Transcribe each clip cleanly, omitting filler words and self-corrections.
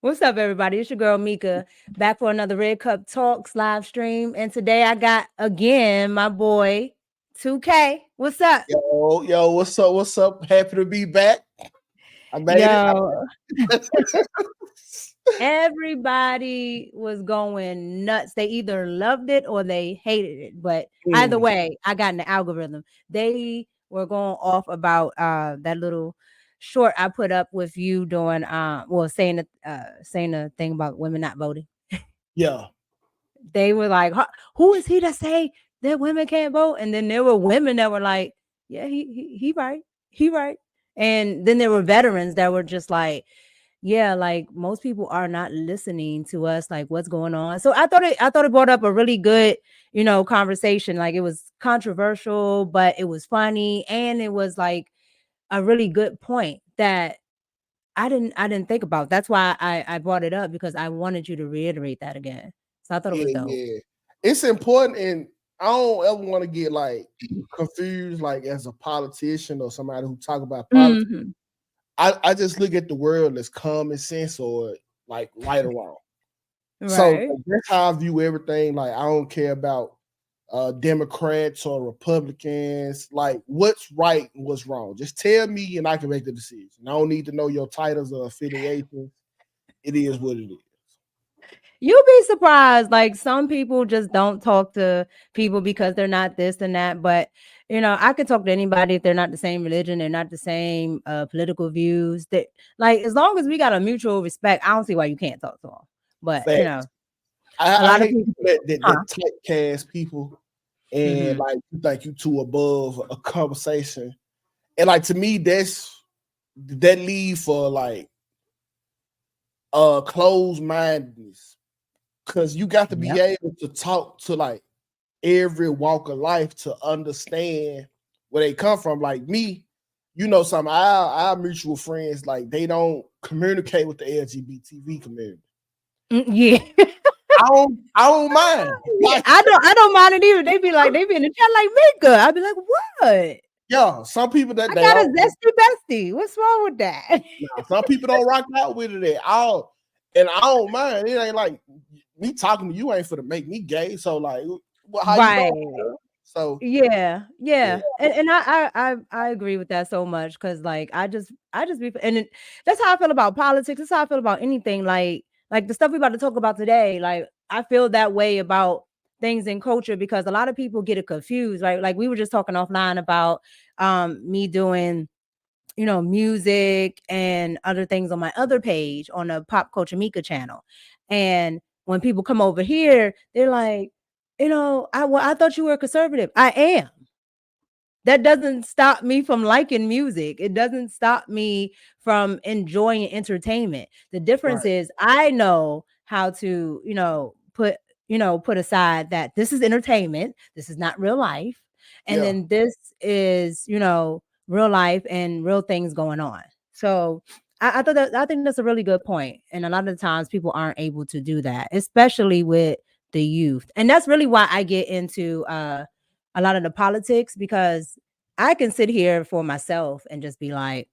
What's up, everybody? It's your girl Mika back for another Red Cup Talks live stream. And today I got again my boy 2K. What's up? Yo, what's up? What's up? Happy to be back. I made it. Yo, everybody was going nuts. They either loved it or they hated it. But either Mm, way, I got in the algorithm. They were going off about that little short I put up with you doing saying the thing about women not voting. yeah. They were like, "Who is he to say that women can't vote?" And then there were women that were like, "Yeah, he right, he right." And then there were veterans that were just like, "Yeah, like most people are not listening to us. Like, what's going on?" So I thought it brought up a really good, conversation. Like it was controversial, but it was funny, and it was like a really good point that I didn't think about. That's why I brought it up because I wanted you to reiterate that again. So I thought it was Yeah, dope. yeah. It's important, and I don't ever want to get like confused, like as a politician or somebody who talk about politics. Mhm. I just look at the world as common sense or like right or wrong. So Right. like, that's how I view everything. Like I don't care about Democrats or Republicans. Like what's right and what's wrong. Just tell me and I can make the decision. I don't need to know your titles or affiliations. It is what it is. You'll be surprised. Like some people just don't talk to people because they're not this and that. But I could talk to anybody if they're not the same religion, they're not the same political views. That like as long as we got a mutual respect, I don't see why you can't talk to them. But Facts. a I lot of hate people, people that huh? typecast people and Hmm. like you think you too above a conversation. And like to me, that lead for like closed mindedness. Cause you got to be Yep. able to talk to like every walk of life to understand where they come from. Like me, some our mutual friends, like they don't communicate with the LGBTV community. Yeah. I don't mind. Yeah, Like, I don't mind it either. They be in the chat like Mika. I'd be like, what? yeah, some people that I they got a don't. zesty bestie. What's wrong with that? Nah, some people don't rock out with it at all, and I don't mind. It ain't like me talking to you ain't for to make me gay. So like, well, how you Right. doing, girl? So Yeah, yeah, yeah, and I agree with that so much because like I just be that's how I feel about politics. That's how I feel about anything like the stuff we about to talk about today. Like I feel that way about things in culture because a lot of people get it confused, right? Like we were just talking offline about me doing music and other things on my other page on the Pop Culture Mika channel, and when people come over here, they're like, I thought you were conservative. I am. That doesn't stop me from liking music. It doesn't stop me from enjoying entertainment. The difference right, is I know how to, put aside that this is entertainment. This is not real life. And yeah, then this is, real life and real things going on. So I think that's a really good point. And a lot of the times people aren't able to do that, especially with the youth. And that's really why I get into a lot of the politics because I can sit here for myself and just be like,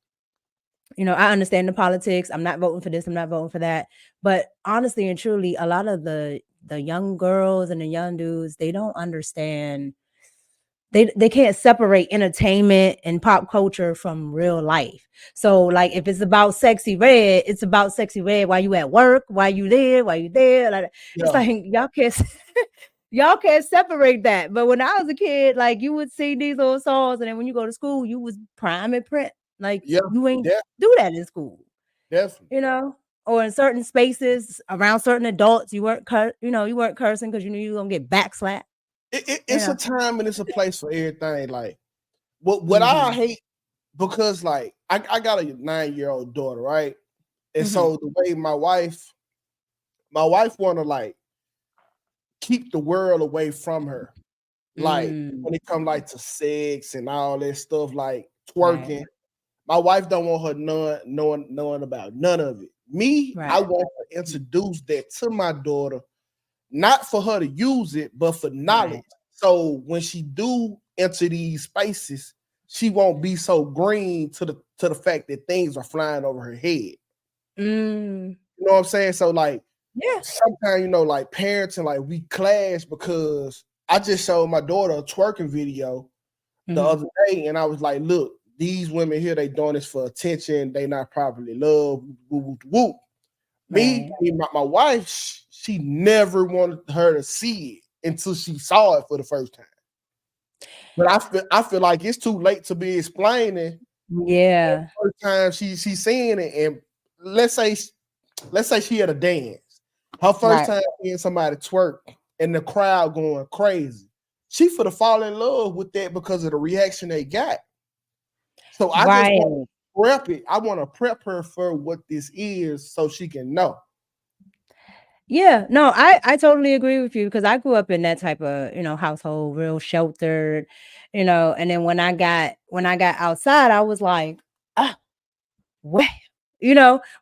I understand the politics. I'm not voting for this. I'm not voting for that. But honestly and truly, a lot of the young girls and the young dudes, they don't understand. They can't separate entertainment and pop culture from real life. So like if it's about sexy red, it's about sexy red while you at work, while you there, while you there. Like it's yeah, like y'all can't y'all can't separate that. But when I was a kid, like you would see these little songs, and then when you go to school, you was prime and print. Like yeah, you ain't yeah, do that in school, definitely. you know? Or in certain spaces around certain adults, you weren't cursing because you knew you were gonna get backslapped, you It's a know. time and it's a place for everything. Like what I Hmm. hate because like I got a 9-year-old daughter, right? And Hmm. so the way my wife want to like keep the world away from her. Like Mm, when it come like to sex and all that stuff, like right, twerking. My wife don't want her knowing about none of it. Me, I right. want to introduce that to my daughter, not for her to use it, but for knowledge. Right. So when she do enter these spaces, she won't be so green to the fact that things are flying over her head. You Mm, know what I'm saying? So like Yeah. sometimes, you know, like parents and like we clash because I just showed my daughter a twerking video the Mhm. other day, and I was like, look, these women here, they doing this for attention, they not properly loved, woo, woo, woo. Right. My wife, she never wanted her to see it until she saw it for the first time. But I feel like it's too late to be explaining. Yeah. First time she's seeing it, and let's say she had a dance. Her first Right. time seeing somebody twerk and the crowd going crazy. She for to fall in love with that because of the reaction they got. So I just want Right. to prep it. I want to prep her for what this is so she can know. Yeah, no, I totally agree with you because I grew up in that type of, household, real sheltered, and then when I got outside, I was like, ah, what?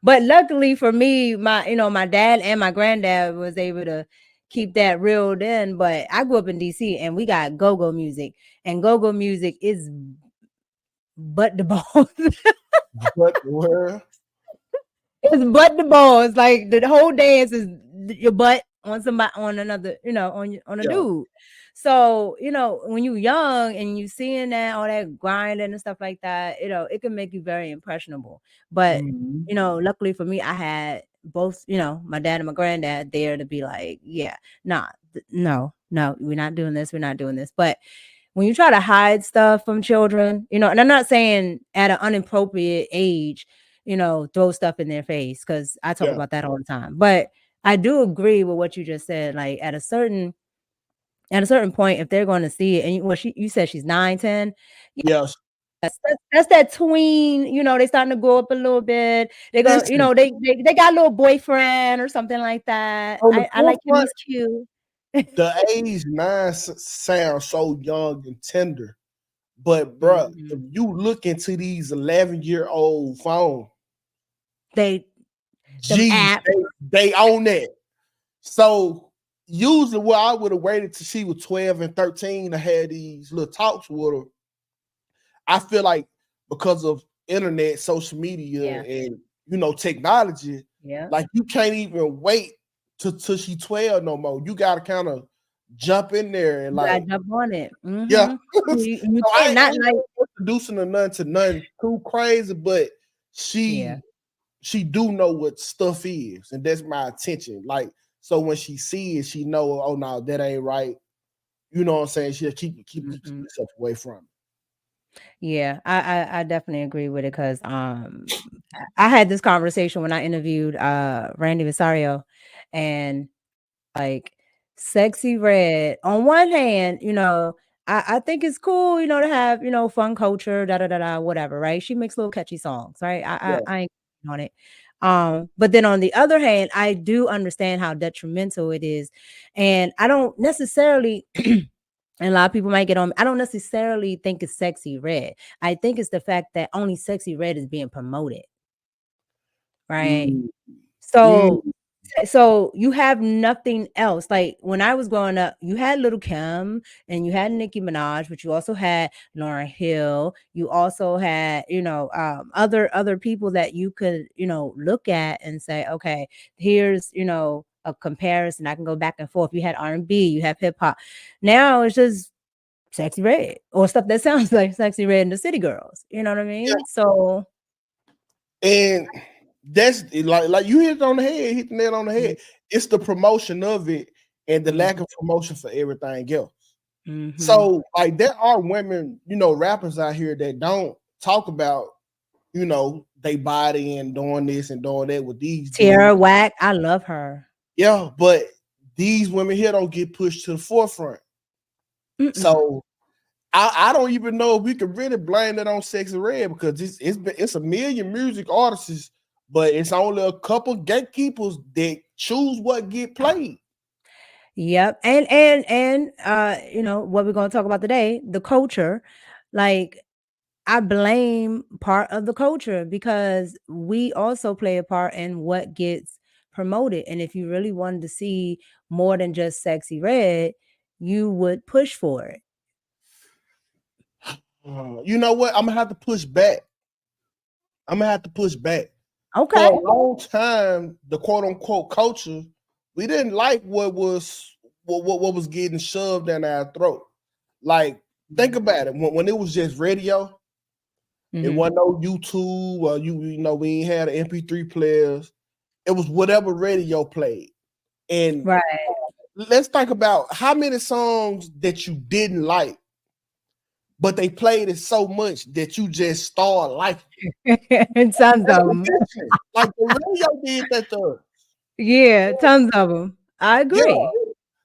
But luckily for me, my dad and my granddad was able to keep that reeled in. But I grew up in DC and we got go-go music, and go-go music is but the bones. But where It's butt the balls. Like the whole dance is your butt on somebody on another, on a yeah. dude. So, when you young and you seeing that all that grinding and stuff like that, it can make you very impressionable. But, Mm-hmm. luckily for me, I had both, my dad and my granddad there to be like, yeah, nah, no, we're not doing this, we're not doing this. But when you try to hide stuff from children, and I'm not saying at an inappropriate age, throw stuff in their face because I talk Yeah. about that all the time. But I do agree with what you just said. Like at a certain point, if they're going to see it, and you said she's 9, 10. Yes. That's that tween, they starting to grow up a little bit. They're gonna, Listen, they got a little boyfriend or something like that. on the I like him, forefront, he's cute. the age 9 sounds so young and tender. But bruh, if Mhm. you look into these 11-year-old phone, They them geez, apps. they own that. So usually what I would have waited till she was 12 and 13 to have these little talks with her. I feel like because of internet, social media, Yeah. and technology, Yeah. like you can't even wait till she 12 no more. You gotta kind of jump in there and You gotta like, jump on it. yeah. Mhm. So You I can't ain't, I not ain't like introducing her none to nothing too crazy, but yeah. she do know what stuff is, and that's my attention. Like, so when she sees it, she know, oh no, that ain't right. You know what I'm saying? She'll keep Mhm. herself away from it. Yeah, I definitely agree with it because I had this conversation when I interviewed Randy Rosario, and like Sexy Red. On one hand, I think it's cool, to have, fun culture, da da da da, whatever, right? She makes little catchy songs, right? I, Yeah. I ain't on it. But then on the other hand, I do understand how detrimental it is. And I don't necessarily and a lot of people might get on. I don't necessarily think it's Sexy Red. I think it's the fact that only Sexy Red is being promoted, right? Mm, So mm. so you have nothing else. Like when I was growing up, you had Little Kim and you had Nicki Minaj, but you also had Lauryn Hill. You also had, other people that you could, look at and say, okay, here's, a comparison. I can go back and forth. You had R&B, you have hip hop. Now it's just Sexy Red or stuff that sounds like Sexy Red and the City Girls. You know what I Yeah. mean? So And that's like you hit the nail on the head. It's the promotion of it and the lack mhm, of promotion for everything else. mhm. So like there are women, rappers out here that don't talk about, they body and doing this and doing that with these dudes. Tierra Whack, I love her. Yeah, but these women here don't get pushed to the forefront. Mm-mm. So I don't even know if we could really blame that on Sexy Red because it's a million music artists, but it's only a couple gatekeepers that choose what get played. Yep. And what we're gonna talk about today, the culture. Like I blame part of the culture because we also play a part in what gets promoted. And if you really wanted to see more than just Sexy Red, you would push for it. You know what? I'm gonna have to push back. I'm gonna have to push back Okay. For a long time, the quote unquote culture, we didn't like what was getting shoved down our throat. Like, think about it. When it was just radio, it Mhm. wasn't no YouTube or you know, we ain't had MP3 players. It was whatever radio played. And Right. let's think about how many songs that you didn't like, but they played it so much that you just start liking And tons That's of them. addiction. Like the radio did that to us. Yeah, tons of them. I Yeah. agree.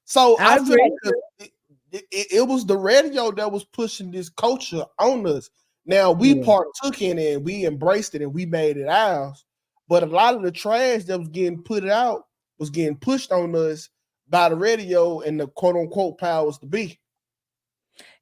So I I feel agree. like it was the radio that was pushing this culture on us. Now we Yeah. partook in it, and we embraced it, and we made it ours. But a lot of the trash that was getting put out was getting pushed on us by the radio and the quote unquote powers to be.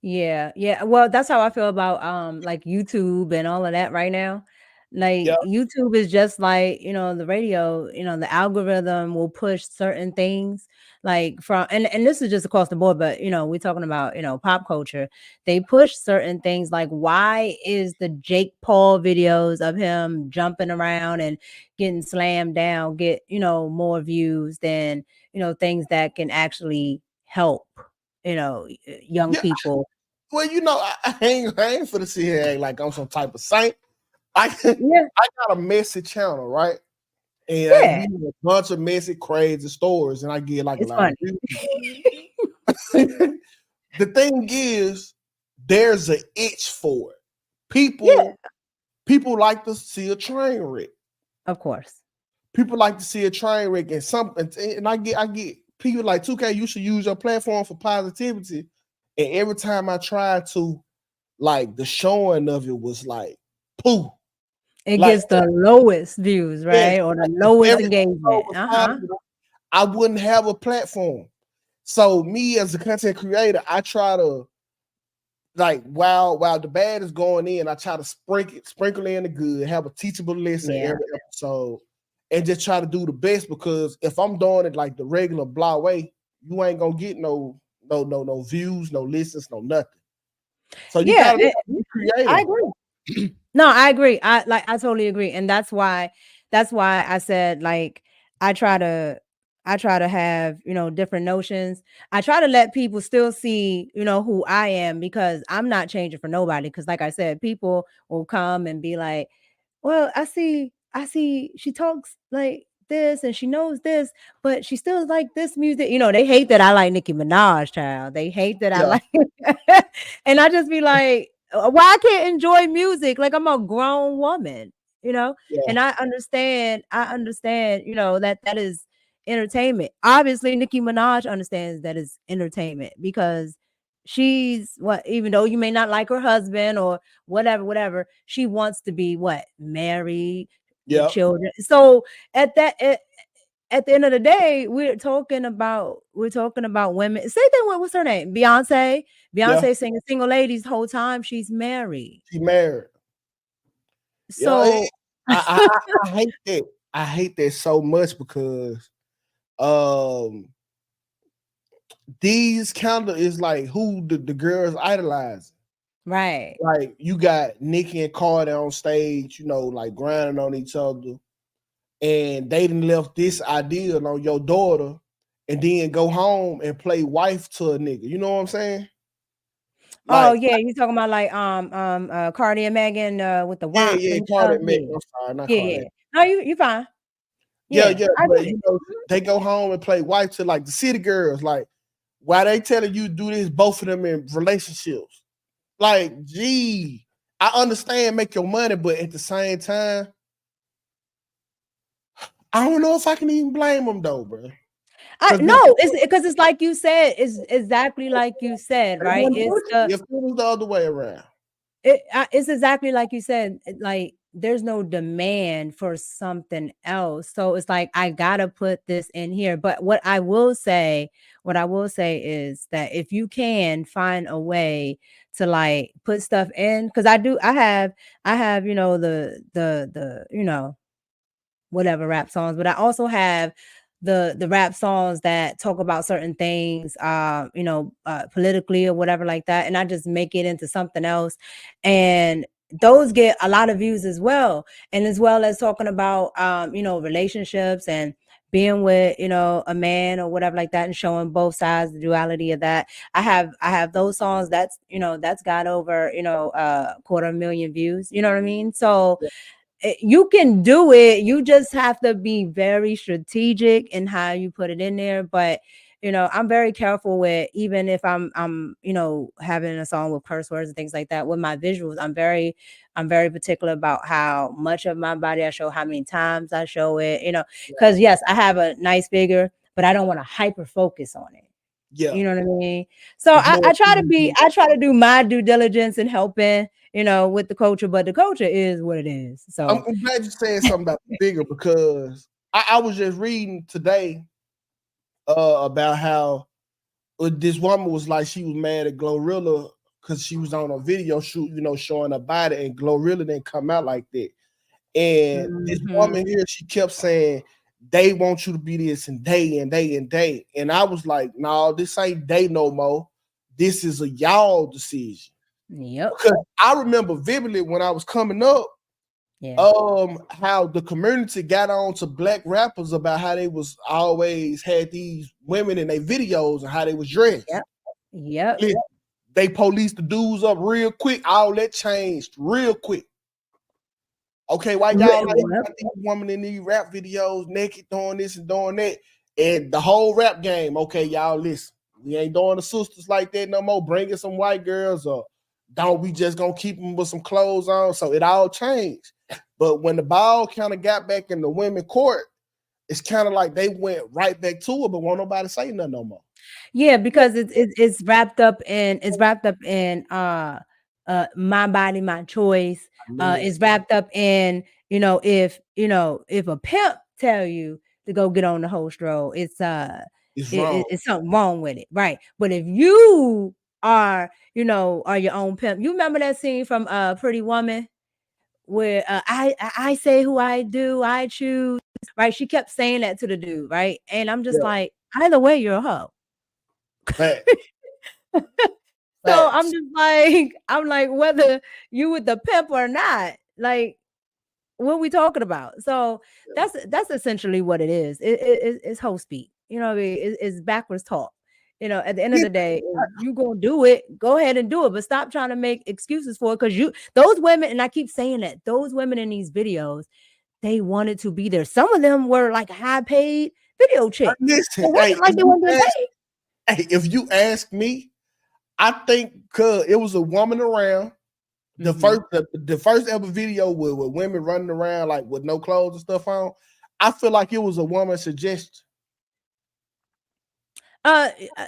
Yeah, yeah. Well, that's how I feel about like YouTube and all of that right now. Like Yeah, YouTube is just like, the radio, the algorithm will push certain things like from and this is just across the board, but we're talking about, pop culture. They push certain things like why is the Jake Paul videos of him jumping around and getting slammed down get, more views than, things that can actually help, young yeah. people. Well, you know, I ain't for to sit here and act like I'm some type of saint. I Yeah, I got a messy channel, right? And we yeah, have a bunch of messy, crazy stories, and I get like a it's lot of funny. views. The thing is, there's an itch for it. Yeah, People like to see a train wreck. of course. People like to see a train wreck, and I get people like 2K. You should use your platform for positivity. And every time I tried to, like the showing of it was like, pooh, It like gets the lowest views, yes, right? Or the like if lowest everything engagement. was Uh-huh. positive, I wouldn't have a platform. So me as a content creator, I try to like while the bad is going in, I try to sprinkle in the good, have a teachable lesson Yeah. every episode, and just try to do the best because if I'm doing it like the regular blah way, you ain't gonna get no views, no listens, no nothing. So you Yeah, gotta be I creative. agree. No, I agree. I totally agree. And that's why I said like I try to I try to have, different notions. I try to let people still see, who I am because I'm not changing for nobody. Cause like I said, people will come and be like, well, I see she talks like this and she knows this, but she still like this music. They hate that I like Nicki Minaj, child. They hate that I Yeah, like and I just be like, why I can't enjoy music? Like I'm a grown woman, you know? yeah, And I understand, that is entertainment. Obviously, Nicki Minaj understands that is entertainment because she's what, even though you may not like her husband or whatever, she wants to be what? Married with yeah, children. So at that at the end of the day, we're talking about women. Same thing with what's her name? Beyonce. yeah. Beyonce singing single ladies the whole time she's married. She married. Yeah, So I hate that. I hate that so much because um these kind of is like who the girls idolize. right. Like you got Nicki and Carter on stage, you know, like grinding on each other, and they done left this ideal on your daughter, and then go home and play wife to a nigga. You know what I'm saying? Oh Like, yeah, you talking about like Cardi and Megan with the yeah, WAP yeah, and Carter stuff. and Megan. Yeah. I'm sorry, not Yeah, Carter. yeah. No, you fine. Yeah, Yeah, yeah, I but get it. you know, they go home and play wife to like the city girls. Like, why they telling you to do this? Both of them in relationships. Like, gee, I understand make your money, but at the same time, I don't know if I can even blame them though, bro. I Because no, it's because it's like you said, it's exactly like you said, they right? wouldn't It's push the it if it was the other way around. it's exactly like you said, like there's no demand for something else. So it's like I gotta put this in here. But what I will say is that if you can find a way to like put stuff in, because I have, the whatever rap songs, but I also have the rap songs that talk about certain things, politically or whatever like that, and I just make it into something else, and those get a lot of views as well. And as well as talking about relationships and being with a man or whatever like that, and showing both sides, the duality of that. I have those songs that's that's got over 250,000 views, you know what I mean? So you can do it. You just have to be very strategic in how you put it in there. But I'm very careful with, even if I'm having a song with curse words and things like that, with my visuals. I'm very particular about how much of my body I show, how many times I show it, because yes, I have a nice figure, but I don't want to hyper focus on it. Yeah, You know what I mean? So it's more. I try to do my due diligence in helping, with the culture, but the culture is what it is. So I'm glad you said something about the figure, because I was just reading today about how this woman was like, she was mad at Glorilla because she was on a video shoot, showing her body, and Glorilla didn't come out like that. And this mhm. woman here, she kept saying, they want you to be this and they and they and they. And I was like, no, this ain't they no more. This is a y'all decision. Yep. Because I remember vividly when I was coming up, Yeah. how the community got on to black rappers about how they was always had these women in their videos and how they was dressed. Yep. Yep. Listen, they policed the dudes up real quick. All that changed real quick. Okay, why y'all like Yep. got these women in these rap videos naked doing this and doing that? And the whole rap game, okay, y'all listen. We ain't doing the sisters like that no more. Bringing some white girls, or don't we just gonna keep them with some clothes on? So it all changed. But when the ball kind of got back in the women court, it's kind of like they went right back to it, but won't nobody say nothing no more. Yeah, because it's wrapped up in my body, my choice. Man, It's wrapped up in, if a pimp tell you to go get on the host roll, it's wrong. it's something wrong with it, right? But if you are your own pimp. You remember that scene from Pretty Woman where I say who I do, I choose, right? She kept saying that to the dude, right? And I'm just Yeah, like, either way, you're a hoe. fact, So I'm facts. just like, I'm like, whether you with the pimp or not, like, what we talking about? So that's essentially what it is. It's hoe speak. You know what I mean? It's backwards talk. At the end of Yeah, the day, if you gonna do it, go ahead and do it, but stop trying to make excuses for it, because those women, and I keep saying that, those women in these videos, they wanted to be there. Some of them were like high paid video chicks. It listen, wasn't like they weren't getting paid. if you ask me, I think cause it was a woman around. The Mhm. first ever video with women running around like with no clothes and stuff on. I feel like it was a woman's suggestion.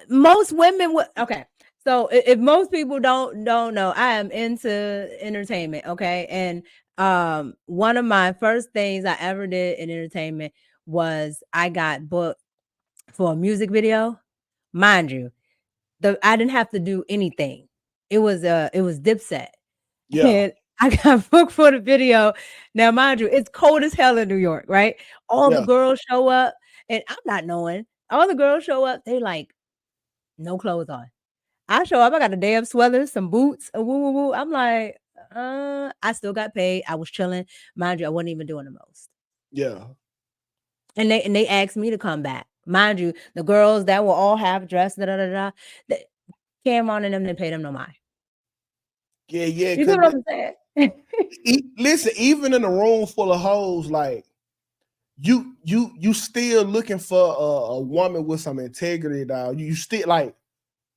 Most women would, okay. So if most people don't know, I am into entertainment, okay? And one of my first things I ever did in entertainment was I got booked for a music video. Mind you, I didn't have to do anything. It was Dipset. Yeah, And I got booked for the video. Now, mind you, it's cold as hell in New York, right? All the yeah, girls show up, and I'm not knowing. All the girls show up, they like no clothes on. I show up, I got a damn sweater, some boots, woo woo woo. I'm like, I still got paid. I was chilling. Mind you, I wasn't even doing the most. yeah, And they asked me to come back. Mind you, the girls that were all half dressed, da da da da, they came on and them didn't pay them no mind. yeah, yeah. You Cause get what I'm saying? listen, even in a room full of hoes, like you still looking for a woman with some integrity, dog. You still like,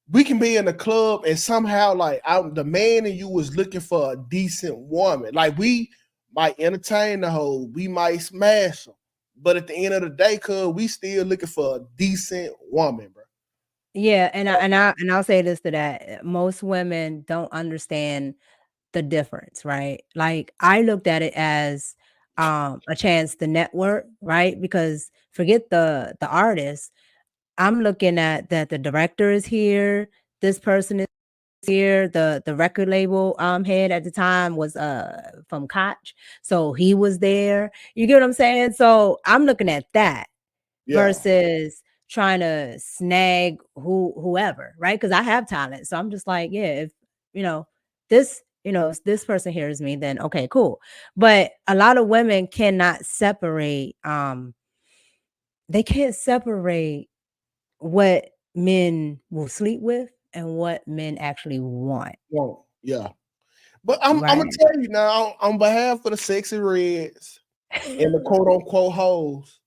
we can be in the club and somehow like the man in you was looking for a decent woman. Like we might entertain the hoe, we might smash them, but at the end of the day, cuz we still looking for a decent woman, bro. Yeah, and I'll say this to that. Most women don't understand the difference, right? Like I looked at it as a chance to network, right? Because forget the artist. I'm looking at that the director is here, this person is here, the record label head at the time was from Koch. So he was there. You get what I'm saying? So I'm looking at that Yeah, versus trying to snag whoever, right? Because I have talent. So I'm just like, yeah, if you know, this this person hears me, then okay, cool. But a lot of women cannot separate. They can't separate what men will sleep with and what men actually want. Well, yeah. But I'm gonna Right. tell you now, on behalf of the sexy reds and the quote unquote hoes,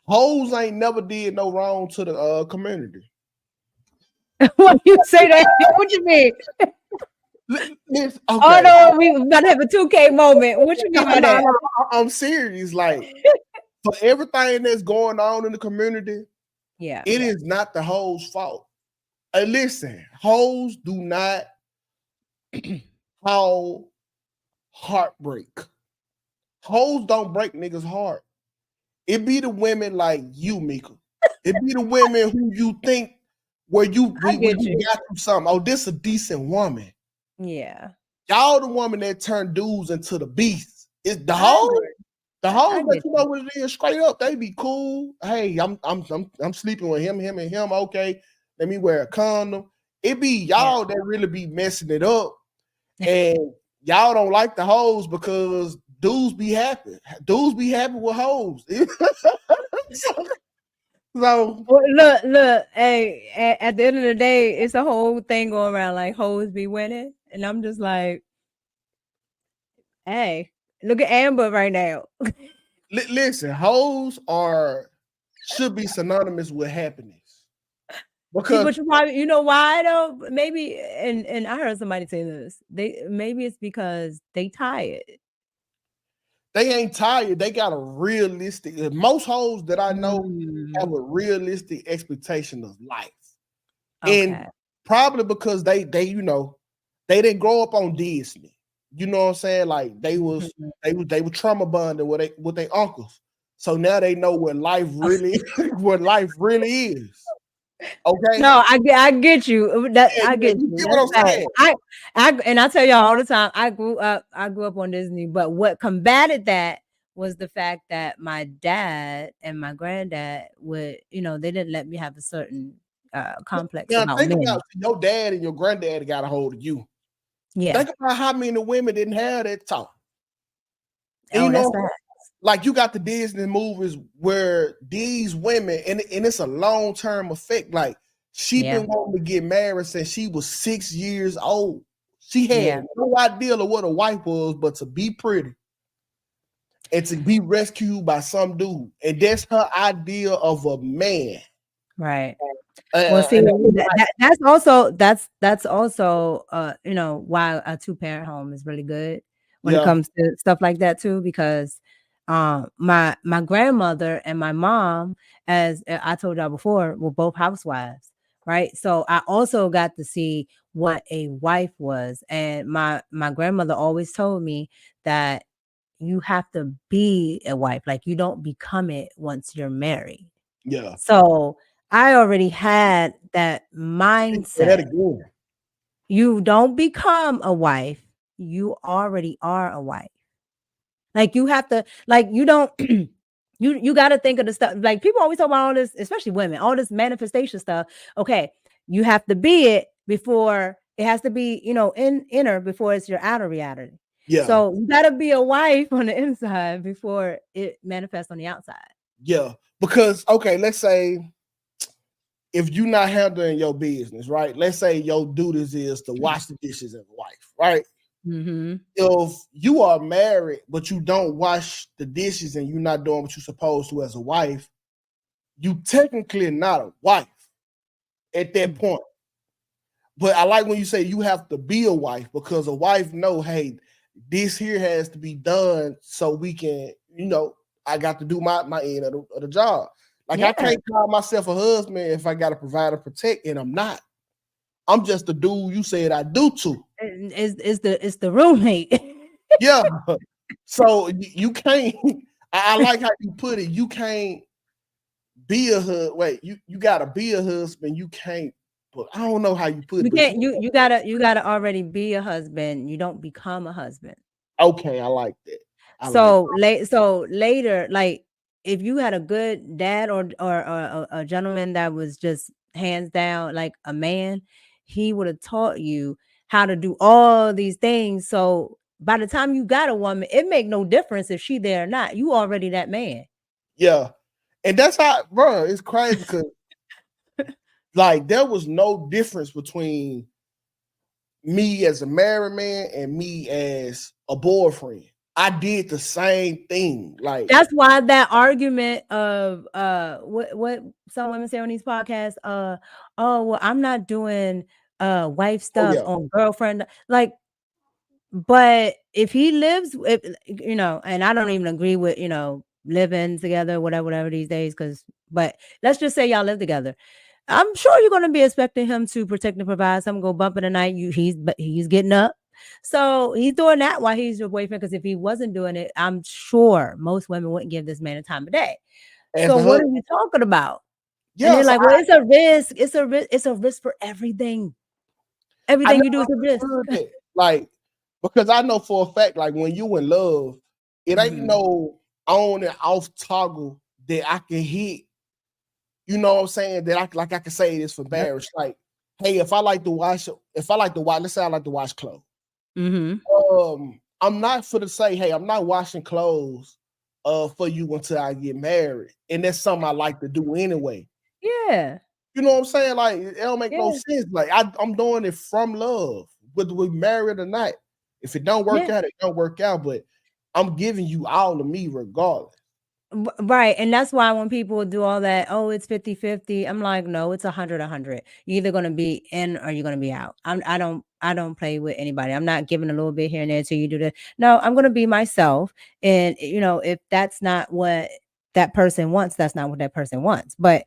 hoes ain't never did no wrong to the community. When you say that, what you mean? Oh Okay. no, we about to have a 2K moment. What you No, mean by no, that? no, I'm serious. Like, for everything that's going on in the community, Yeah. it is not the hoes' fault. Hey, listen, hoes do not cause heartbreak. Hoes don't break niggas' heart. It be the women like you, Mika. It be the women who you think where you I where get you you. got you something. Oh, this a decent woman. Yeah. Y'all the woman that turned dudes into the beasts. It's the I hoes. agree. The I hoes that get you know you. what it is, straight up, they be cool. Hey, I'm sleeping with him, and him. Okay, let me wear a condom. It be Yeah. y'all that really be messing it up, and y'all don't like the hoes because dudes be happy. Dudes be happy with hoes. so Well, look. Hey, at the end of the day, it's a whole thing going around like hoes be winning, and I'm just like, hey, look at Amber right now. listen, hoes should be synonymous with happiness See, because but you probably, you know why though? Maybe, and I heard somebody say this. Maybe it's because they tired. they ain't tired. They got a realistic. Most hoes that I know have Mm, a realistic expectation of life, and okay. probably because they they didn't grow up on Disney. You know what I'm saying? Like Mhm. they were trauma bonded with their uncles, so now they know what life really what life really is. Okay, No, I get you. That yeah, I yeah, get you you. get what That's I'm fact. saying? And I tell y'all all the time. I grew up on Disney, but what combated that was the fact that my dad and my granddad would, they didn't let me have a certain complex Now about think about men. your dad and your granddad got a hold of you. Yeah. Think about how many women didn't have that talk. And you Oh, that's know, fact. like you got the Disney movies where these women, and it's a long term effect. Like she Yeah. been wanting to get married since she was 6 years old. She Yeah. had no idea of what a wife was, but to be pretty and to be rescued by some dude, and that's her idea of a man. Right. Well, see, And I was like, that's also why a two-parent home is really good when it yeah, comes to stuff like that too, because my grandmother and my mom, as I told y'all before, were both housewives, right? So I also got to see what a wife was, and my grandmother always told me that you have to be a wife, like you don't become it once you're married. yeah. So I already had that Say that mindset. again. You don't become a wife, you already are a wife. Like you have to, like you don't you got to think of the stuff. Like people always talk about all this, especially women, all this manifestation stuff. Okay, you have to be it before it has to be, in inner before it's your outer reality. Yeah, So you got to be a wife on the inside before it manifests on the outside. yeah. Because okay, let's say if you're not handling your business, right? Let's say your duties is to wash the dishes as a wife, right? Mhm. If you are married but you don't wash the dishes and you're not doing what you're supposed to as a wife, you technically not a wife at that Mm. point. But I like when you say you have to be a wife because a wife know, hey, this here has to be done so we can, I got to do my end of the job. Like I Yeah. can't call myself a husband if I got to provide and protect, and I'm not. I'm just the dude you said I do to. It's the roommate. Yeah. So you can't. I like how you put it. You can't be a husband. Wait, you gotta be a husband. You can't. But I don't know how you put You it. But can't you gotta already be a husband. You don't become a husband. okay, I like that. I like. So later, like if you had a good dad or a gentleman that was just hands down like a man, he would have taught you how to do all these things. So by the time you got a woman, it make no difference if she there or not. You already that man. Yeah. And that's how, bro, it's crazy because like there was no difference between me as a married man and me as a boyfriend. I did the same thing. Like, That's why that argument of what some women say on these podcasts, oh well, I'm not doing wife oh stuff yeah, on girlfriend. Like, but if he lives, if, and I don't even agree with, living together, whatever these days, but let's just say y'all live together. I'm sure you're gonna be expecting him to protect and provide. Some go bump in the night. He's getting up. So he's doing that while he's your boyfriend. Because if he wasn't doing it, I'm sure most women wouldn't give this man a time of day. as So the what are husband. you talking about? And Yeah, they're so like, well, it's a risk. It's a risk. It's a risk for everything. I Everything never you do is a risk. understood that. Like, because I know for a fact, like when you in love, it ain't Mhm. no on and off toggle that I can hit. You know what I'm saying? That I can say this for Yep. marriage. Like, hey, let's say I like to wash clothes. Mhm. I'm not for to say, hey, I'm not washing clothes for you until I get married. And that's something I like to do anyway. Yeah. You know what I'm saying? Like, it don't make no Yeah. sense. Like, I'm doing it from love, whether we married or not. If it don't work Yeah. out, it don't work out. But I'm giving you all of me regardless. Right. And that's why when people do all that, oh, it's 50-50, I'm like, no, it's 100-100. You're either gonna be in or you're gonna be out. I don't play with anybody. I'm not giving a little bit here and there till you do that. No, I'm gonna be myself. And if that's not what that person wants, that's not what that person wants. But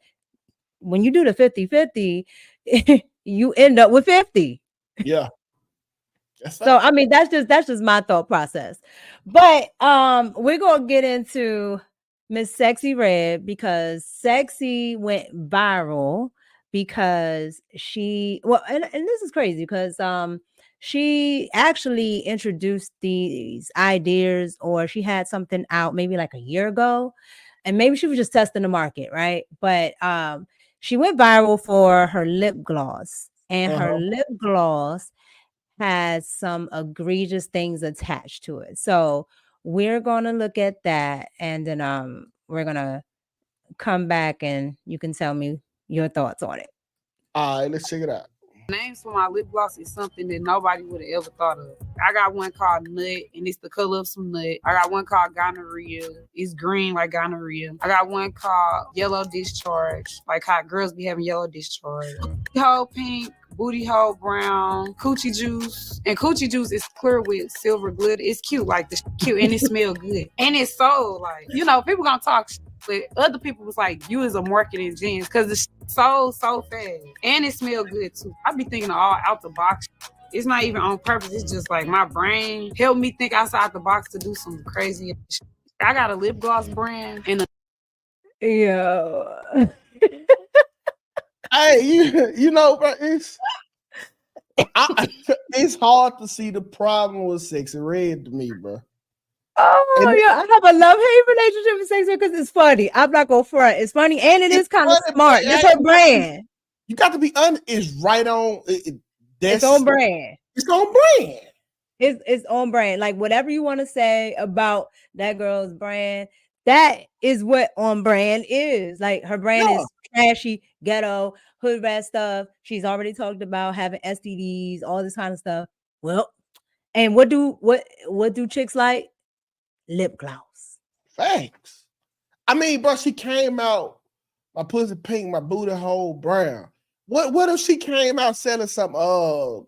when you do the 50-50, you end up with 50. Yeah, that's So fact. I mean that's just my thought process. But we're gonna get into Miss Sexy Red because Sexy went viral because and this is crazy because she actually introduced these ideas, or she had something out maybe like a year ago, and maybe she was just testing the market, right? But she went viral for her lip gloss, and her Uh-huh. lip gloss has some egregious things attached to it. So we're gonna look at that, and then we're gonna come back and you can tell me your thoughts on it. All right, let's check it out. Names for my lip gloss is something that nobody would have ever thought of. I got one called Nut, and it's the color of some nut. I got one called Gonorrhea. It's green like gonorrhea. I got one called Yellow Discharge, like how girls be having yellow discharge. Whole pink, booty hole brown, coochie juice. And coochie juice is clear with silver glitter. It's cute, like the cute, and it smell good. And it's so like, people gonna talk but other people was like, you is a marketing genius because it's so fast. And it smell good too. I be thinking of all out the box. It's not even on purpose. It's just like my brain helped me think outside the box to do some crazy shit. I got a lip gloss brand and Yeah. Hey, bro, it's hard to see the problem with Sexy Red to me, bro. Oh And yeah, I have a love-hate relationship with Sexy because it's funny. I'm not gonna front. It's funny and it it's is kind of funny, but smart. That's her brand. you got to be honest. It's right on. It's on brand. It's on brand. It's on brand. Like whatever you want to say about that girl's brand, that is what on brand is. Like her brand Yeah, is trashy, ghetto, hood rat stuff. She's already talked about having STDs, all this kind of stuff. Well, and what do chicks like? Lip gloss. facts. I mean, bro, she came out. My pussy pink, my booty hole brown. What if she came out selling some what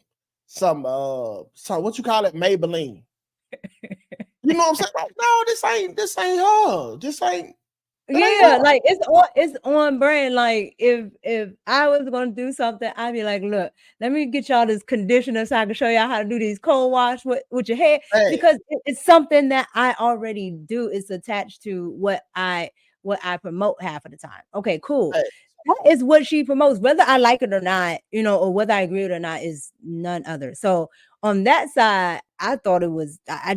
you call it, Maybelline? You know what I'm saying? Like, no, this ain't her. That ain't Yeah, her. like it's on brand. Like if I was gonna do something, I'd be like, look, let me get y'all this conditioner so I can show y'all how to do these cold wash with your hair Hey, because it's something that I already do. It's attached to what I promote half of the time. Okay, cool. hey, That is what she promotes, whether I like it or not, or whether I agree with it or not is none other. So on that side, I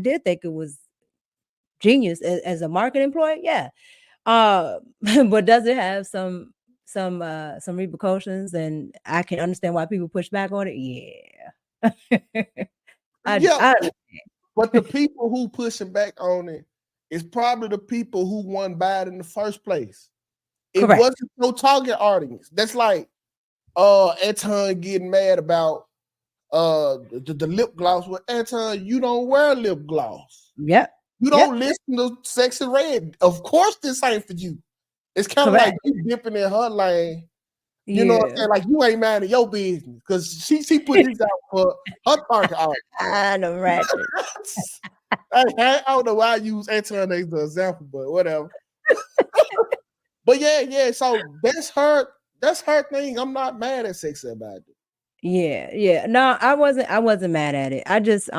did think it was genius as a marketing employee. Yeah. uh, but does it have some repercussions? And I can understand why people push back on it. Yeah. Yeah, I but the people who pushing back on it is probably the people who won bad in the first place. It correct. wasn't no target audience. That's like Anton getting mad about the lip gloss. Well, Anton, you don't wear lip gloss. Yep. You Yep. don't listen to Sexy Red. Of course, this ain't for you. It's kind of like Correct. you dipping in her lane. You know what I'm Yeah. saying? Like you ain't mad at your business because she put this out for her target audience. I know, ratchet. I don't know why I use Anton as the example, but whatever. But yeah. So that's her thing. I'm not mad at Sexy about it. Yeah. No, I wasn't mad at it. I just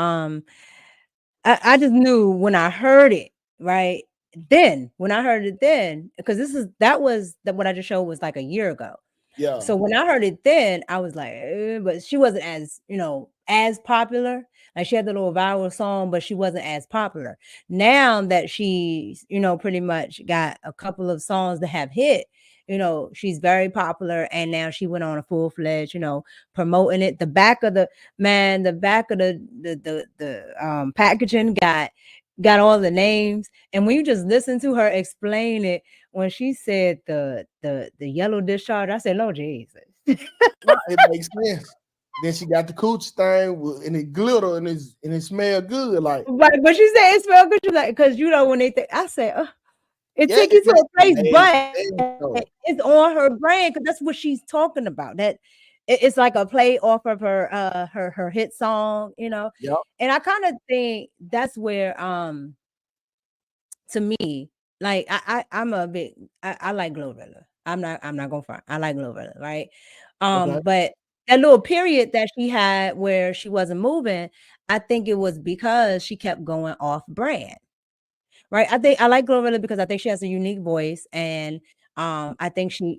knew when I heard it, right? Then when I heard it then, because that was what I just showed was like a year ago. Yeah, So when I heard it then, I was like, but she wasn't as, as popular. Like she had the little viral song, but she wasn't as popular. Now that she's, pretty much got a couple of songs that have hit, she's very popular. And now she went on a full-fledged, promoting it. The back of the packaging got all the names. And when you just listen to her explain it, when she said the yellow discharge, I said, "Lord Jesus." it makes sense. Then she got the cooch thing and it glitter and it smell good. Like But she said it smelled good. She was like, because when they think, I said, it yeah, take you it to makes a place, but sense though. it's on her brand because that's what she's talking about. That it's like a play off of her hit song, Yep. and I kind of think that's where to me, like I'm a big I like Glorilla. I'm not gonna front. I like Glorilla, right? Okay. But that little period that she had where she wasn't moving, I think it was because she kept going off brand. Right. I think I like Glorilla because I think she has a unique voice and I think she,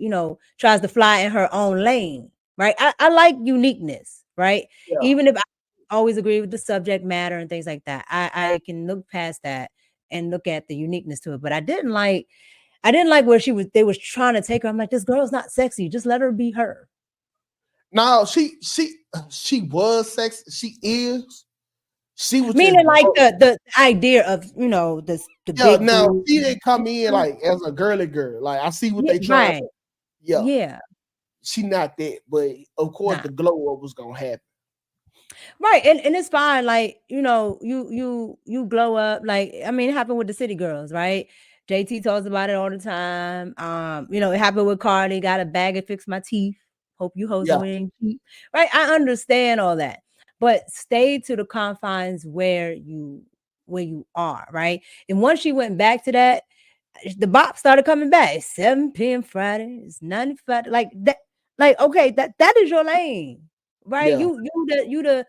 tries to fly in her own lane. Right. I like uniqueness, right? Yeah. Even if I always agree with the subject matter and things like that. I can look past that and look at the uniqueness to it. But I didn't like where they was trying to take her. I'm like, this girl's not sexy. Just let her be her. No, she was sexy. She is. She was just Meaning like the idea of, the yeah. big Now booty. she didn't come in like as a girly girl. Like I see what Yeah, they trying right. to. Yeah, Yeah. she not that, but of course Nah. the glow up was gonna happen. Right. And it's fine. Like, you glow up. Like, I mean, it happened with the City Girls, right? JT talks about it all the time. It happened with Cardi, got a bag and fix my teeth. Hope you hoes Yeah. know it ain't cheap. Right. I understand all that. But stay to the confines where you are, right? And once she went back to that, the bop started coming back. It's 7 p.m. Friday. It's 95. Like that, okay, that is your lane. Right? Yeah. You the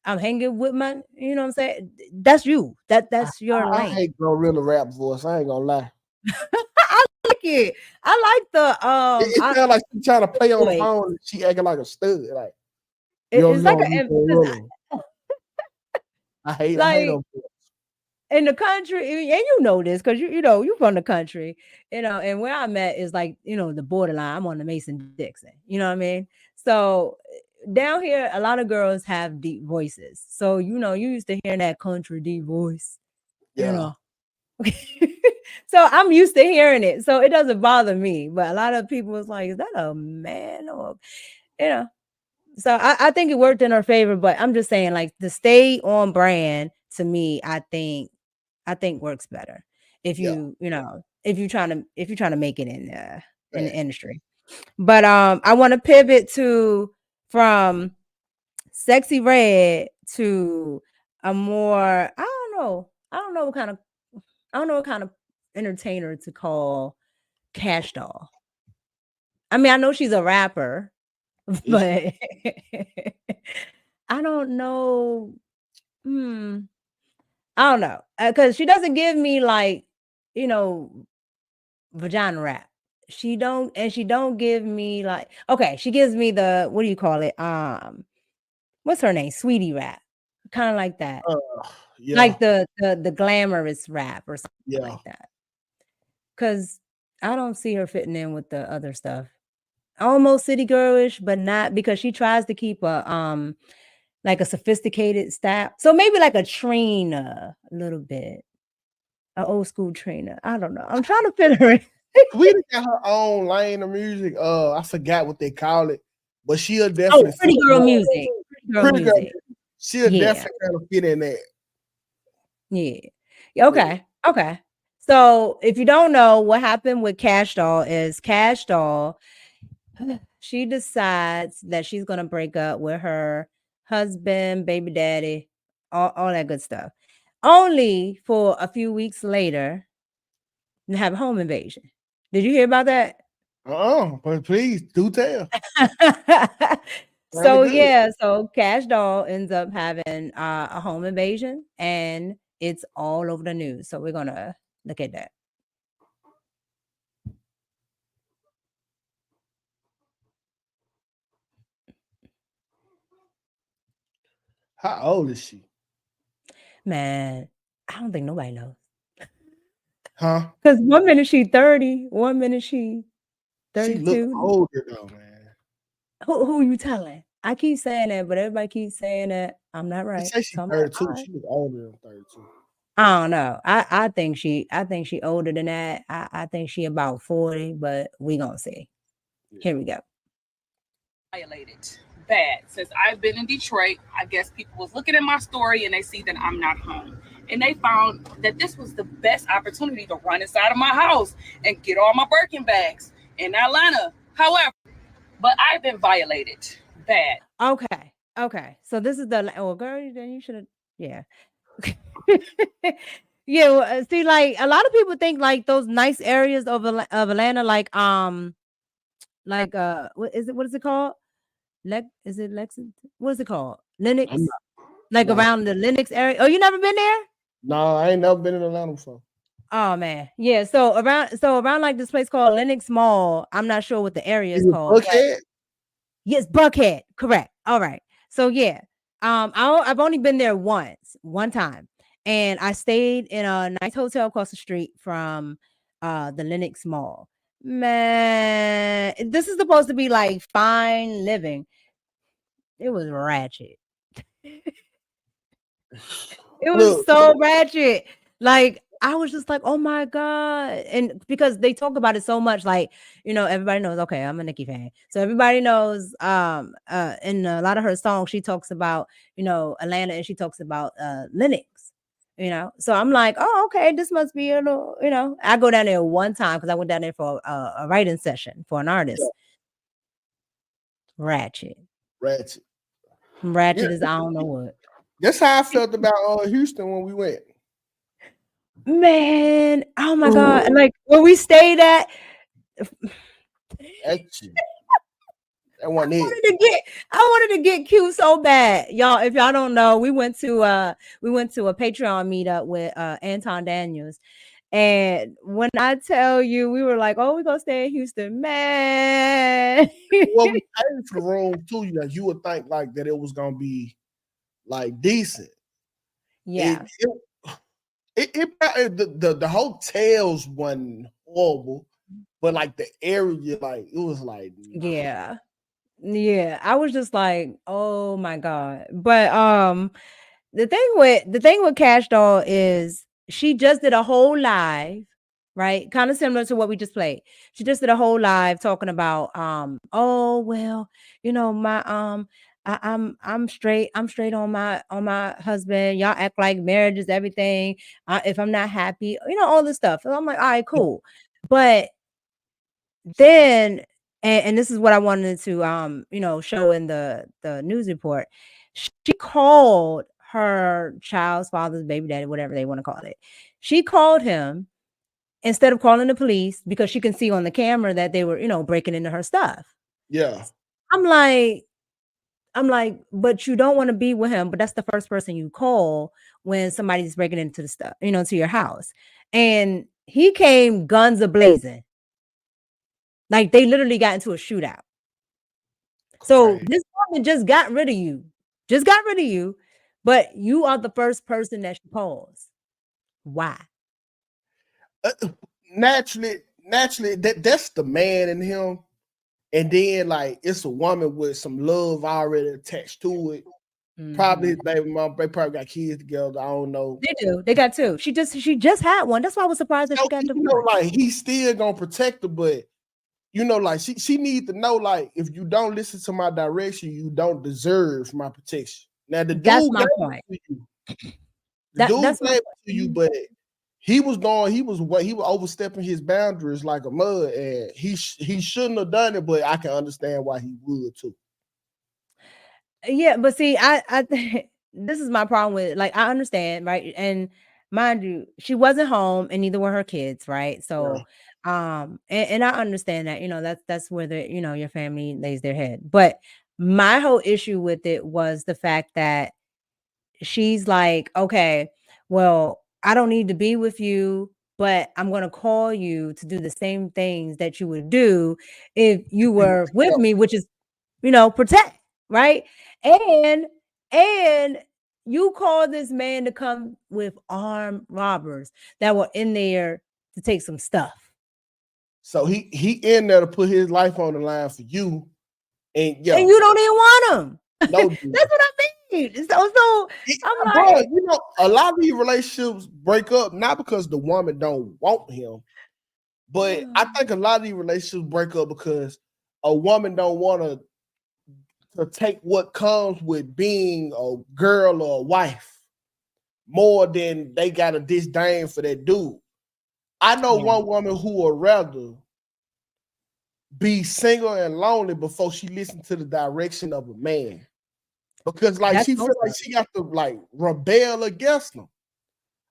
I'm hanging with my, you know what I'm saying? That's you. That's your I lane. hate Gorilla rap voice. I ain't gonna lie. I like it. I like the It I sounds like she trying to play on the boy. phone and she acting like a stud. Like It's like you because Gorilla. I hate like them. in the country, and you know this because you from the country, and where I'm at is like the borderline. I'm on the Mason Dixon. You know what I mean? So down here, a lot of girls have deep voices. So you used to hearing that country deep voice. You Yeah. know, so I'm used to hearing it, so it doesn't bother me. But a lot of people was like, "Is that a man?" Or you know. So I think it worked in her favor. But I'm just saying, like the stay on brand to me, I think works better if Yeah. if you're trying to make it in the Man. industry. But I want to pivot to from Sexy Red to a more I don't know what kind of entertainer to call Cash Doll. I mean, I know she's a rapper, Is but I don't know. Hmm, I don't know because she doesn't give me like you know vagina rap. She don't give me like okay. She gives me the what do you call it? What's her name? Sweetie rap, kind of like that, uh yeah, like the glamorous rap or something yeah. like that. Because I don't see her fitting in with the other stuff. Almost city girlish, but not because she tries to keep a like a sophisticated style. So maybe like a Trina, a little bit, an old school Trina. I don't know. I'm trying to fit her in. We got her own lane of music. I forgot what they call it, but she'll Oh, definitely pretty fit girl in. music. Pretty girl. Music. She'll Yeah. definitely kind of fit in that. Yeah. Okay. So if you don't know what happened with Kashdoll is Kashdoll, she decides that she's gonna break up with her husband, baby daddy, all that good stuff. Only for a few weeks later to have a home invasion. Did you hear about that? But please do tell. So Good. yeah, so Cash Doll ends up having a home invasion, and it's all over the news. So we're gonna look at that. How old is she? Man, I don't think nobody knows. Huh? Because 1 minute she 30, 1 minute she She look 32. older though, man. Who you telling? I keep saying that, but everybody keeps saying that I'm not They right. say she's So I'm like, 32. all right. She look older than 32. I don't know. I think she older than that. I think she about 40, but we gonna see. Here we go. Violated bad. Since I've been in Detroit, I guess people was looking at my story and they see that I'm not home. And they found that this was the best opportunity to run inside of my house and get all my Birkin bags in Atlanta. However, but I've been violated bad. Okay. So this is the girl. Then you should have. Yeah. Yeah. Well, see, like a lot of people think like those nice areas of Atlanta, like what is it? What is it called? Is it Lexington? What is it called? Lennox. I'm not. Like Nah. around the Lennox area. Oh, you never been there? No, I ain't never been in Atlanta before. Oh man, yeah. So around like this place called Lennox Mall. I'm not sure what the area is Is it called, but Buckhead? yes, Buckhead. Correct. All right. So yeah, I've only been there one time, and I stayed in a nice hotel across the street from the Lennox Mall. Man, this is supposed to be like fine living. It was ratchet. It was Look, so ratchet. Like I was just like, oh my God. And because they talk about it so much, like, everybody knows, okay, I'm a Nicki fan. So everybody knows in a lot of her songs, she talks about, Atlanta, and she talks about Lennox. So I'm like, oh, okay, this must be a little, I go down there one time because I went down there for a writing session for an artist. Ratchet. ratchet. Ratchet Yeah, is I don't know what. that's how I felt about Houston when we went. Man, oh my God. And like where we stayed at, Actually, that wasn't it. I wanted to get cute so bad. Y'all, if y'all don't know, we went to a Patreon meetup with Anton Daniels. And when I tell you, we were like, oh, we're gonna stay in Houston, man. Well, we paid for the room too. Like you would think like that it was gonna be like decent. Yeah. The hotels wasn't horrible, but like the area, like it was like Yeah. Yeah. I was just like, oh my God. But the thing with Cash Doll is she just did a whole live, right? Kind of similar to what we just played. She just did a whole live talking about oh well, my I'm straight. I'm straight on my husband. Y'all act like marriage is everything. If I'm not happy, all this stuff. And I'm like, all right, cool. But then and this is what I wanted to show in the news report. She called her child's father's baby daddy, whatever they want to call it. She called him instead of calling the police because she can see on the camera that they were, breaking into her stuff. yeah. I'm like, but you don't want to be with him, but that's the first person you call when somebody's breaking into the stuff, to your house. And he came guns a-blazing. Like they literally got into a shootout. So this woman just got rid of you. But you are the first person that she calls. Why? Naturally, that's the man in him. And then like it's a woman with some love already attached to it. Probably Mhm. his baby mom. They probably got kids together. I don't know. They do. They got two. She just had one. That's why I was surprised that So she got you know, divorced. like he's still gonna protect her, but you know, like she need to know, like, if you don't listen to my direction, you don't deserve my protection. Now the That's dude my gave point. it to you. The dude That's my gave it point. to you, Mhm. but he was overstepping his boundaries like a mud, and he shouldn't have done it, but I can understand why he would too. Yeah, but see, I think this is my problem with, like, I understand, right? And mind you, she wasn't home and neither were her kids, right? Yeah. So, and I understand that, that's where your family lays their head. But my whole issue with it was the fact that she's like, okay, well, I don't need to be with you, but I'm going to call you to do the same things that you would do if you were with me, which is, protect, right? And and you call this man to come with armed robbers that were in there to take some stuff. So he in there to put his life on the line for you, and And yeah, you don't even want him. no That's dude. what I mean. So I'm Bro, like, you know, a lot of these relationships break up not because the woman don't want him, but I think a lot of these relationships break up because a woman don't want to take what comes with being a girl or a wife more than they got a disdain for that dude. I know yeah, one woman who would rather be single and lonely before she listen to the direction of a man. Because like that's she feel most like of she got to like rebel against him.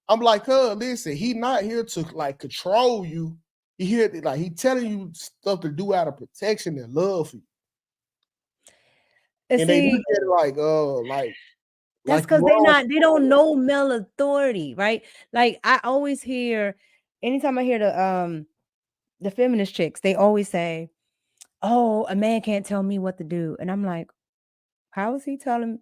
I'm like, listen, he not here to like control you. He here to, like he telling you stuff to do out of protection and love for you. And And they look see, at it that's like because you wrong. they don't know male authority, right? Like I always hear, anytime I hear the feminist chicks, they always say, "Oh, a man can't tell me what to do," and I'm like, "How is he telling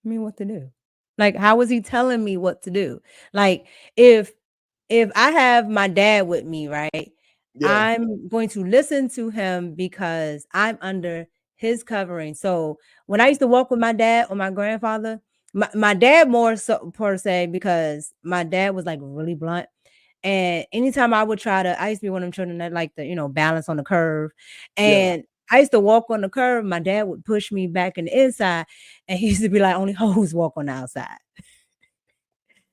me what to do? Like, how is he telling me what to do? Like, if I have my dad with me, right, Yeah, I'm going to listen to him because I'm under his covering. So when I used to walk with my dad or my grandfather, my dad more so per se, because my dad was like really blunt. And anytime I would try to, I used to be one of them children that like to, balance on the curve. yeah. And I used to walk on the curve. My dad would push me back in the inside. And he used to be like, only hoes walk on the outside.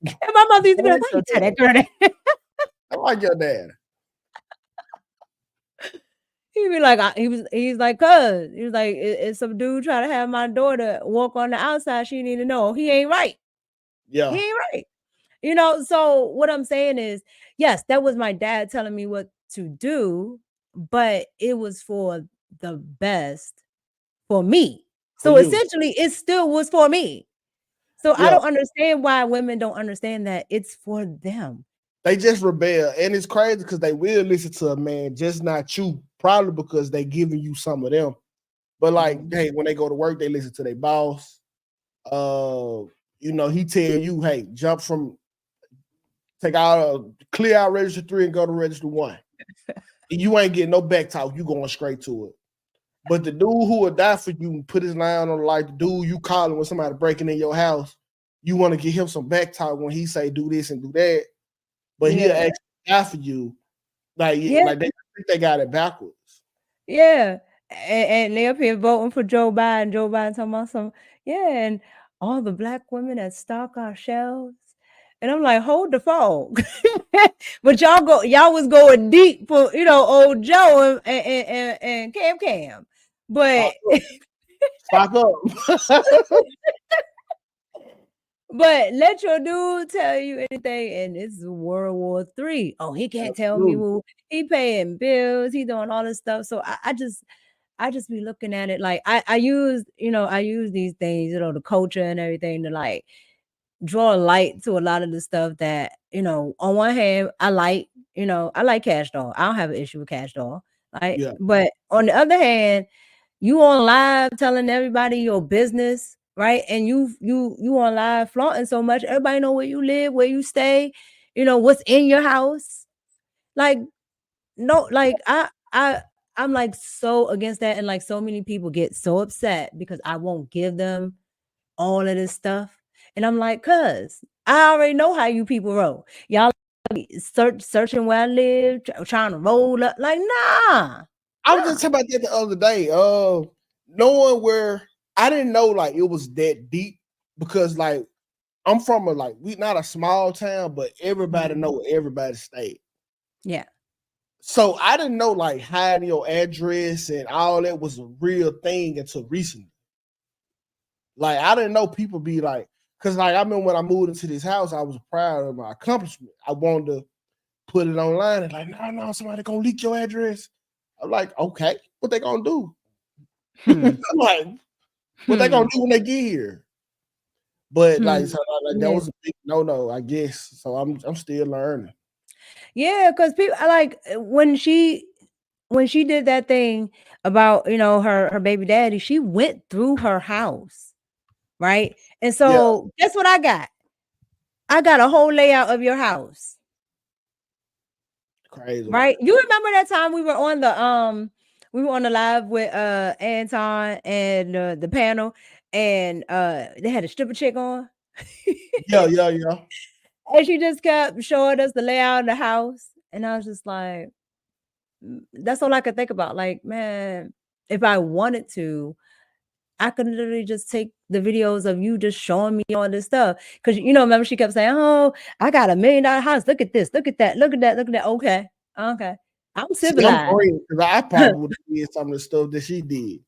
And my mother used I to be like, like why your you tell dad. that girl that? I like your dad. He'd be like, he's like, cuz, he was like, if some dude try to have my daughter walk on the outside, she need to know he ain't right. He Yeah, ain't right. So what I'm saying is, yes, that was my dad telling me what to do, but it was for the best for me. for So you. essentially, it still was for me. So I Yeah, don't understand why women don't understand that it's for them. they just rebel, and it's crazy because they will listen to a man, just not you. Probably because they giving you some of them. But like, Mhm. hey, when they go to work, they listen to their boss. Uh, he tell you, hey, jump from take out clear out register 3 and go to register 1. You ain't getting no back talk. You going straight to it. But the dude who will die for you and put his line on, like the dude you calling when somebody breaking in your house, you want to give him some back talk when he say do this and do that, but he'll Yeah. actually die for you. Yeah. Like they think they got it backwards. Yeah. And they up here voting for Joe Biden. Joe Biden talking about some, yeah, and all the black women that stock our shelves. And I'm like, hold the phone. But y'all was going deep for, old Joe and Cam Cam. Stock But up. Stock up. but let your dude tell you anything, and it's World War III. Oh, he can't tell me Absolutely. who he paying bills, he doing all this stuff. So I just be looking at it like I use these things, the culture and everything to like draw a light to a lot of the stuff that, on one hand, I like Cash Doll. I don't have an issue with Cash Doll. Right. Yeah. But on the other hand, you on live telling everybody your business, right? And you on live flaunting so much, everybody know where you live, where you stay, what's in your house. Like, no, like I'm like so against that, and like so many people get so upset because I won't give them all of this stuff. And I'm like, cuz I already know how you people roll. Y'all searching where I live, trying to roll up. Like, nah. I was just talking about that the other day. Knowing where I didn't know like it was that deep because like I'm from we not a small town, but everybody know where everybody stayed. Yeah. So I didn't know like hiding your address and all that was a real thing until recently. Like I didn't know people be like, because like I remember when I moved into this house, I was proud of my accomplishment. I wanted to put it online and like, no, somebody gonna leak your address. I'm like, okay, what they gonna do? Like, what they gonna do when they get here? But like, so, that was a big no, I guess. So I'm still learning. Yeah, because people like when she did that thing about her baby daddy, she went through her house, right? And so guess what I got? I got a whole layout of your house. Crazy, right? You remember that time we were on the live with Anton and the panel, and they had a stripper chick on. Yeah. And she just kept showing us the layout of the house, and I was just like, that's all I could think about. Like, man, if I wanted to, I could literally just take the videos of you just showing me all this stuff. Because remember she kept saying, "Oh, I got $1 million house. Look at this. Look at that. Look at that. Look at that." Okay, I'm civilized. I'm great because I probably would have did some of the stuff that she did.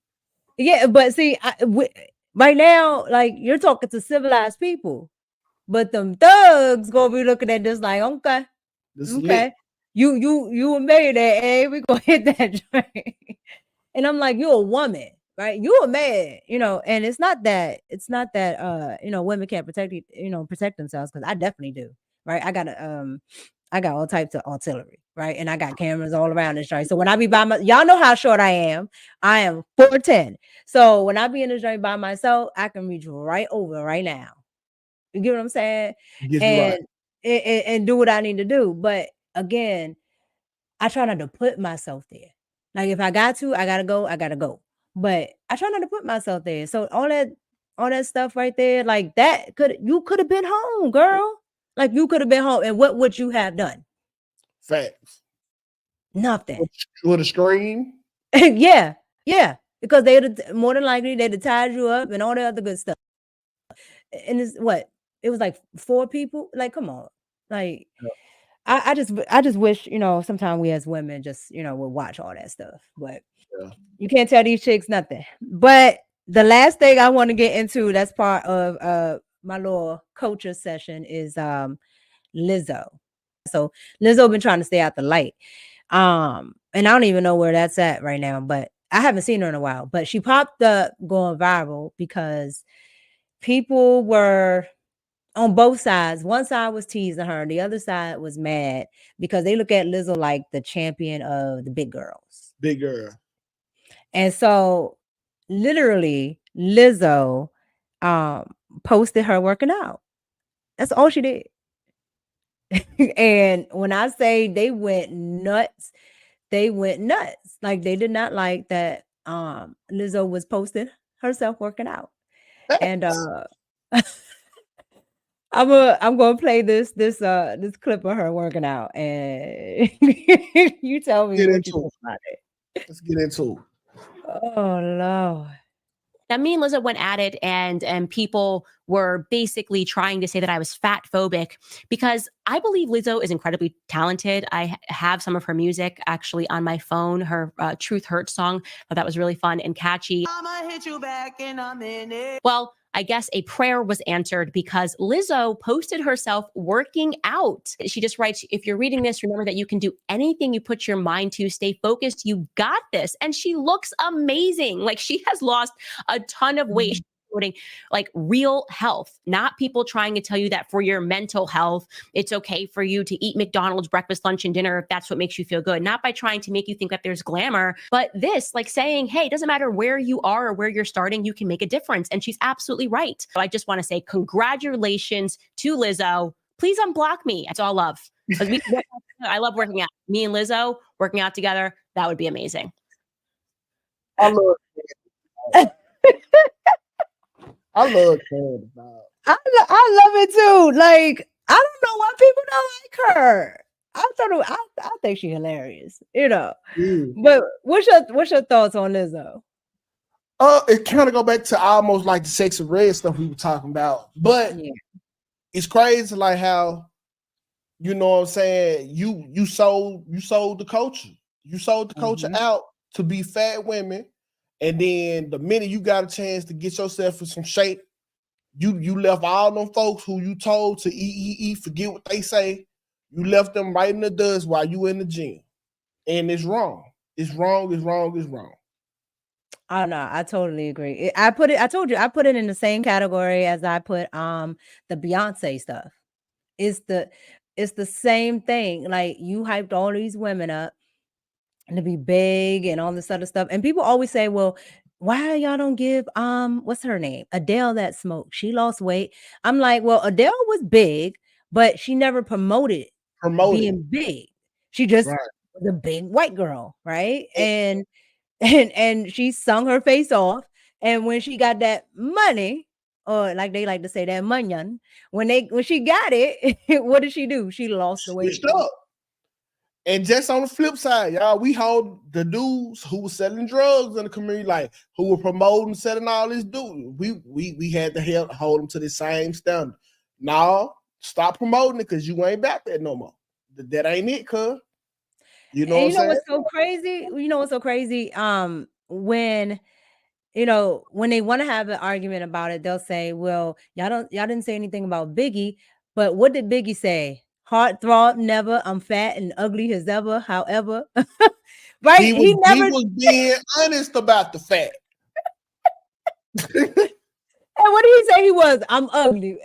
Yeah, but see, right now, like you're talking to civilized people, but them thugs gonna be looking at this like, okay, Lit. you a millionaire, eh? We gonna hit that joint. And I'm like, you're a woman, right? You a man, and it's not that women can't protect themselves, because I definitely do, right? I got all types of artillery, right? And I got cameras all around this joint. So when I be y'all know how short I am. I am 4'10". So when I be in this joint by myself, I can reach right over right now. You get what I'm saying? And do what I need to do. But again, I try not to put myself there. Like if I got to, I gotta go. But I try not to put myself there. So all that stuff right there, like that you could have been home, girl. Like you could have been home. And what would you have done? Facts. Nothing. With a screen? Yeah. Because more than likely they'd have tied you up and all the other good stuff. And it's what? It was like 4 people. Like, come on. Like I just wish, sometimes we as women just, would watch all that stuff. But you can't tell these chicks nothing. But the last thing I want to get into that's part of my little culture session is Lizzo. So Lizzo been trying to stay out the light. And I don't even know where that's at right now, but I haven't seen her in a while. But she popped up going viral because people were on both sides. One side was teasing her, the other side was mad because they look at Lizzo like the champion of the big girls. Big girl. And so literally Lizzo posted her working out. That's all she did. And when I say they went nuts, Like they did not like that Lizzo was posting herself working out. And I'm gonna play this clip of her working out, and you tell me what you think about it. Let's get into it. Oh Lord. Now, me and Lizzo went at it, and people were basically trying to say that I was fat phobic because I believe Lizzo is incredibly talented. I have some of her music actually on my phone. Her Truth Hurts song, that was really fun and catchy. I'ma hit you back in a minute. Well, I guess a prayer was answered because Lizzo posted herself working out. She just writes, if you're reading this, remember that you can do anything you put your mind to. Stay focused. You got this. And she looks amazing. Like she has lost a ton of weight. Like real health, not people trying to tell you that for your mental health, it's okay for you to eat McDonald's breakfast, lunch, and dinner if that's what makes you feel good. Not by trying to make you think that there's glamour, but this, like saying, hey, it doesn't matter where you are or where you're starting, you can make a difference. And she's absolutely right. So I just want to say congratulations to Lizzo. Please unblock me. It's all love. I love working out. Me and Lizzo working out together, that would be amazing. I love it. I love Candace, dog. I love it too. Like, I don't know why people don't like her. I think she's hilarious, Yeah. But what's your thoughts on Lizzo? It kind of go back to almost like the sexxyred stuff we were talking about, but Yeah. it's crazy like how, you know what I'm saying, you sold the culture. You sold the culture out to be fat women, and then the minute you got a chance to get yourself in some shape, you left all them folks who you told to eat, forget what they say. You left them right in the dust while you in the gym, and it's wrong. It's wrong. It's wrong. It's wrong. I don't know. I totally agree. I told you, I put it in the same category as I put the Beyonce stuff. It's the same thing. Like, you hyped all these women up and to be big and all this other stuff. And people always say, well, why y'all don't give what's her name? Adele that smoke. She lost weight. I'm like, well, Adele was big, but she never promoted being big. She just was a big white girl, right? And she sung her face off. And when she got that money, or like they like to say, that money, when she got it, what did she do? She lost the weight. And just on the flip side, y'all, we hold the dudes who were selling drugs in the community, like who were promoting, selling all this dude. We had to hold them to the same standard. Now, stop promoting it because you ain't about that no more. That ain't it, cuz. You know what I'm saying? What's so crazy? You know what's so crazy? When they want to have an argument about it, they'll say, well, y'all didn't say anything about Biggie, but what did Biggie say? Heartthrob never, I'm fat and ugly as ever, however. Right? He was being honest about the fact. And what did he say he was? I'm ugly.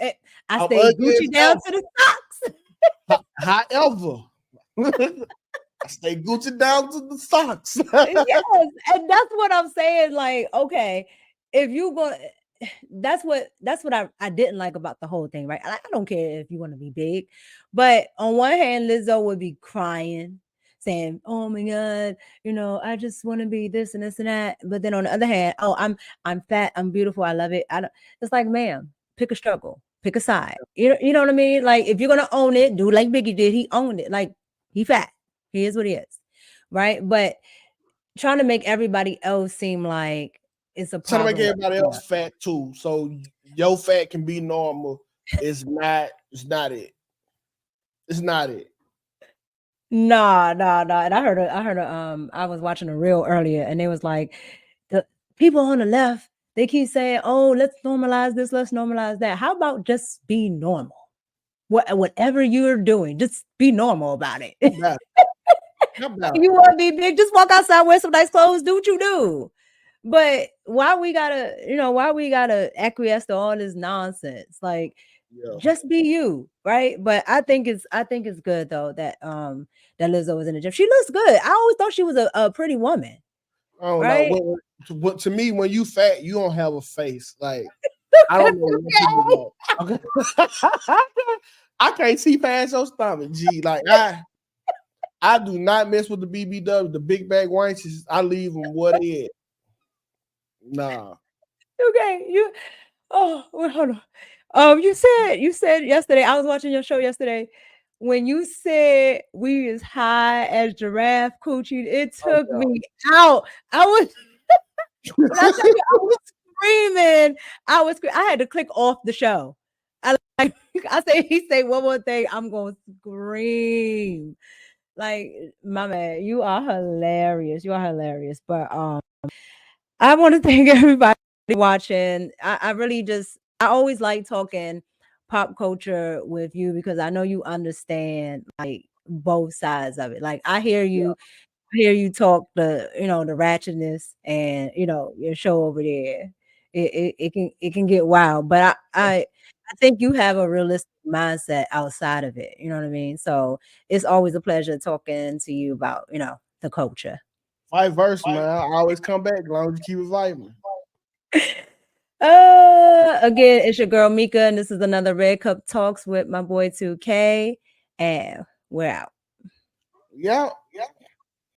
I stay Gucci down to the socks. However. I stay Gucci down to the socks. Yes, and that's what I'm saying. Like, okay, if you go, that's what I didn't like about the whole thing, right? I don't care if you want to be big, but on one hand, Lizzo would be crying, saying, "Oh my God, I just want to be this and this and that." But then on the other hand, oh, I'm fat, I'm beautiful, I love it. It's like, ma'am, pick a struggle, pick a side. You know what I mean? Like, if you're gonna own it, do like Biggie did. He owned it. Like, he fat. He is what he is, right? But trying to make everybody else seem like it's a problem. Trying to make everybody else fat too, so your fat can be normal. It's not it. It's not it. Nah. And I heard I was watching a reel earlier, and they was like, the people on the left, they keep saying, oh, let's normalize this, let's normalize that. How about just be normal? Whatever you're doing, just be normal about it. You want to be big, just walk outside, wear some nice clothes, do what you do. But why we gotta acquiesce to all this nonsense? Like, just be you, right? But I think it's good though that Lizzo was in the gym. She looks good. I always thought she was a pretty woman. I don't right? know. What to me, when you fat, you don't have a face. Like, I don't know what people okay. I can't see past your stomach, G. Like, I do not mess with the BBW, the big bag wenches. I leave them what they is. Nah. Okay, hold on. You said yesterday, I was watching your show yesterday, when you said we as high as giraffe coochie, it took me out. I was when I tell you, I was screaming. I had to click off the show. He say one more thing, I'm gonna scream. Like, my man, you are hilarious. You are hilarious. But I want to thank everybody watching. I really I always like talking pop culture with you because I know you understand like both sides of it. Like, I hear you talk the ratchetness and your show over there. It can get wild, but I think you have a realistic mindset outside of it. You know what I mean? So it's always a pleasure talking to you about the culture. Vice versa, man. I always come back as long as you keep it vibing. Again, it's your girl Mika, and this is another Red Cup Talks with my boy 2K, and we're out. Yeah.